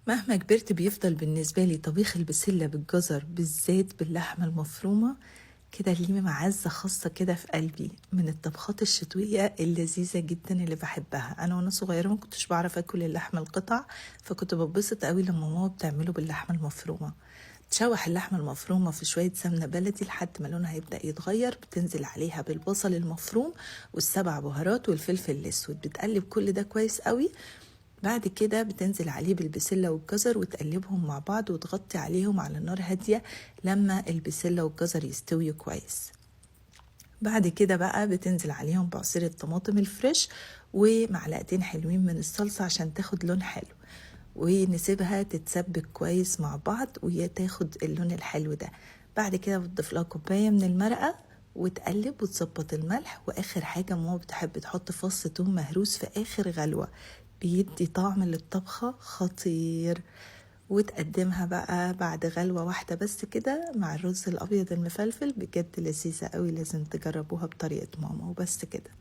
مهما كبرت بيفضل بالنسبة لي طبيخ البسلة بالجزر بالذات باللحمة المفرومة كده ليه معزة خاصة كده في قلبي، من الطبخات الشتوية اللذيذة جدا اللي بحبها. أنا وأنا صغيرة ما كنتش بعرف أكل اللحمة القطع، فكنت ببسط قوي لما ماما بتعمله باللحمة المفرومة. تشوح اللحمة المفرومة في شوية سمنة بلدي لحد ما لونها يبدأ يتغير، بتنزل عليها بالبصل المفروم والسبع بهارات والفلفل الأسود، بتقلب كل ده كويس قوي. بعد كده بتنزل عليه بالبسلة والجزر وتقلبهم مع بعض وتغطي عليهم على نار هادية لما البسلة والجزر يستوي كويس. بعد كده بقى بتنزل عليهم بعصير الطماطم الفريش ومعلقتين حلوين من الصلصة عشان تاخد لون حلو، ونسيبها تتسبك كويس مع بعض وتاخد اللون الحلو ده. بعد كده بتضيف لها كوباية من المرقة وتقلب وتظبط الملح. واخر حاجة ماما بتحب تحط فص توم مهروس في اخر غلوة، بيدي طعم للطبخة خطير. وتقدمها بقى بعد غلوة واحدة بس كده مع الرز الابيض المفلفل، بجد لذيذة قوي، لازم تجربوها بطريقة ماما. وبس كده.